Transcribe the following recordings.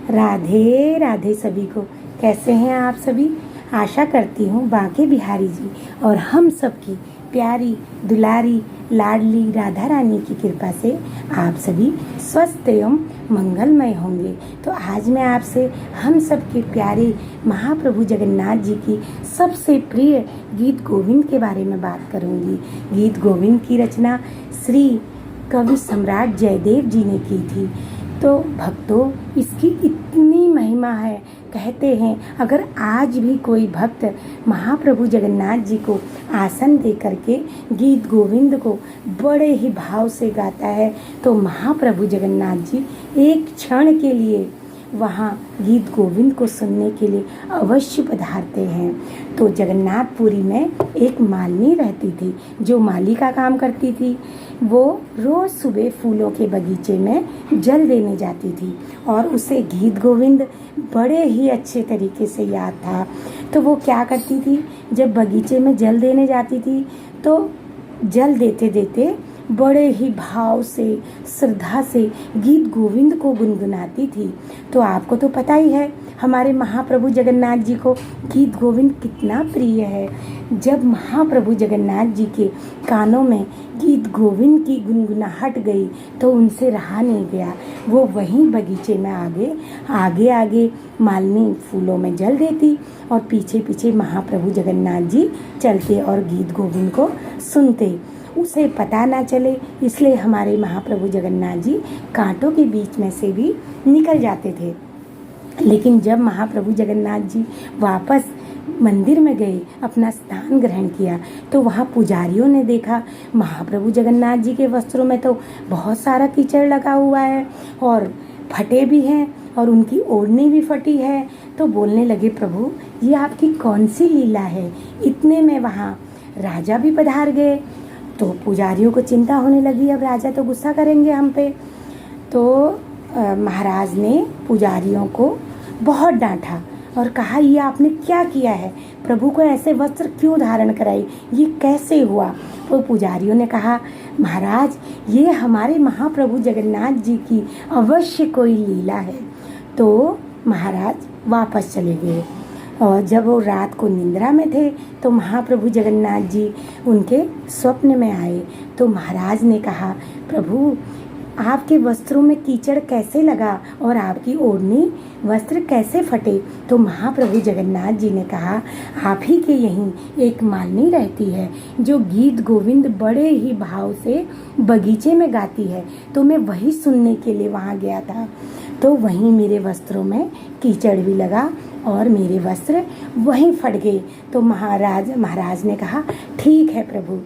राधे राधे सभी को। कैसे हैं आप सभी? आशा करती हूँ बांके बिहारी जी और हम सबकी प्यारी दुलारी लाडली राधा रानी की कृपा से आप सभी स्वस्थ एवं मंगलमय होंगे। तो आज मैं आपसे हम सबके प्यारे महाप्रभु जगन्नाथ जी की सबसे प्रिय गीत गोविंद के बारे में बात करूंगी। गीत गोविंद की रचना श्री कवि सम्राट जयदेव जी ने की थी। तो भक्तों, इसकी इतनी महिमा है, कहते हैं अगर आज भी कोई भक्त महाप्रभु जगन्नाथ जी को आसन दे करके गीत गोविंद को बड़े ही भाव से गाता है तो महाप्रभु जगन्नाथ जी एक क्षण के लिए वहाँ गीत गोविंद को सुनने के लिए अवश्य पधारते हैं। तो जगन्नाथपुरी में एक मालिनी रहती थी जो माली का काम करती थी। वो रोज़ सुबह फूलों के बगीचे में जल देने जाती थी और उसे गीत गोविंद बड़े ही अच्छे तरीके से याद था। तो वो क्या करती थी, जब बगीचे में जल देने जाती थी तो जल देते देते बड़े ही भाव से श्रद्धा से गीत गोविंद को गुनगुनाती थी। तो आपको तो पता ही है हमारे महाप्रभु जगन्नाथ जी को गीत गोविंद कितना प्रिय है। जब महाप्रभु जगन्नाथ जी के कानों में गीत गोविंद की गुनगुनाहट गई तो उनसे रहा नहीं गया। वो वहीं बगीचे में आगे आगे मालिनी फूलों में जल देती और पीछे पीछे महाप्रभु जगन्नाथ जी चलते और गीत गोविंद को सुनते। उसे पता ना चले इसलिए हमारे महाप्रभु जगन्नाथ जी कांटों के बीच में से भी निकल जाते थे। लेकिन जब महाप्रभु जगन्नाथ जी वापस मंदिर में गए, अपना स्थान ग्रहण किया, तो वहाँ पुजारियों ने देखा महाप्रभु जगन्नाथ जी के वस्त्रों में तो बहुत सारा कीचड़ लगा हुआ है और फटे भी हैं और उनकी ओढ़नी भी फटी है। तो बोलने लगे, प्रभु ये आपकी कौन सी लीला है? इतने में वहाँ राजा भी पधार गए। तो पुजारियों को चिंता होने लगी, अब राजा तो गुस्सा करेंगे हम पे। तो महाराज ने पुजारियों को बहुत डांटा और कहा, ये आपने क्या किया है? प्रभु को ऐसे वस्त्र क्यों धारण कराई? ये कैसे हुआ? तो पुजारियों ने कहा, महाराज ये हमारे महाप्रभु जगन्नाथ जी की अवश्य कोई लीला है। तो महाराज वापस चले गए और जब वो रात को निंद्रा में थे तो महाप्रभु जगन्नाथ जी उनके स्वप्न में आए। तो महाराज ने कहा, प्रभु आपके वस्त्रों में कीचड़ कैसे लगा और आपकी ओढ़नी वस्त्र कैसे फटे? तो महाप्रभु जगन्नाथ जी ने कहा, आप ही के यहीं एक मालिनी रहती है जो गीत गोविंद बड़े ही भाव से बगीचे में गाती है, तो मैं वही सुनने के लिए वहाँ गया था। तो वहीं मेरे वस्त्रों में कीचड़ भी लगा और मेरे वस्त्र वहीं फट गए। तो महाराज ने कहा, ठीक है प्रभु।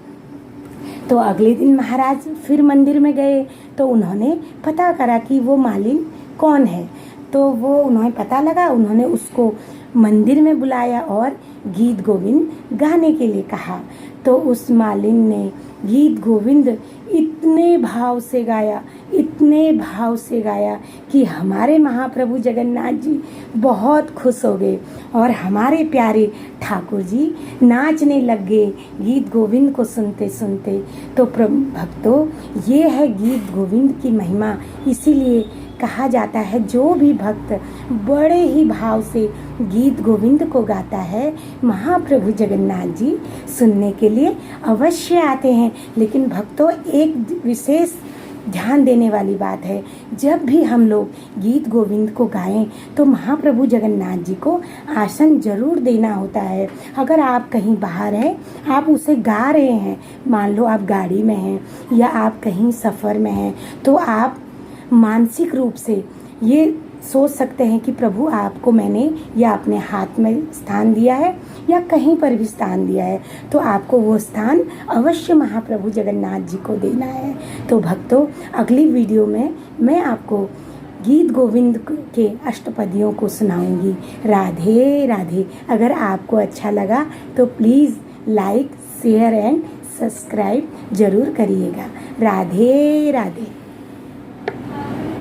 तो अगले दिन महाराज फिर मंदिर में गए तो उन्होंने पता करा कि वो मालिन कौन है। तो वो उन्हें पता लगा, उन्होंने उसको मंदिर में बुलाया और गीत गोविंद गाने के लिए कहा। तो उस मालिन ने गीत गोविंद इतने भाव से गाया कि हमारे महाप्रभु जगन्नाथ जी बहुत खुश हो गए और हमारे प्यारे ठाकुर जी नाचने लग गए गीत गोविंद को सुनते सुनते। तो भक्तों, ये है गीत गोविंद की महिमा। इसीलिए कहा जाता है जो भी भक्त बड़े ही भाव से गीत गोविंद को गाता है महाप्रभु जगन्नाथ जी सुनने के लिए अवश्य आते हैं। लेकिन भक्तों, एक विशेष ध्यान देने वाली बात है, जब भी हम लोग गीत गोविंद को गाएं तो महाप्रभु जगन्नाथ जी को आसन जरूर देना होता है। अगर आप कहीं बाहर हैं, आप उसे गा रहे हैं, मान लो आप गाड़ी में हैं या आप कहीं सफ़र में हैं, तो आप मानसिक रूप से ये सोच सकते हैं कि प्रभु आपको मैंने या अपने हाथ में स्थान दिया है या कहीं पर भी स्थान दिया है, तो आपको वो स्थान अवश्य महाप्रभु जगन्नाथ जी को देना है। तो भक्तों, अगली वीडियो में मैं आपको गीत गोविंद के अष्टपदियों को सुनाऊंगी। राधे राधे। अगर आपको अच्छा लगा तो please like share and subscribe जरूर करिएगा। राधे राधे।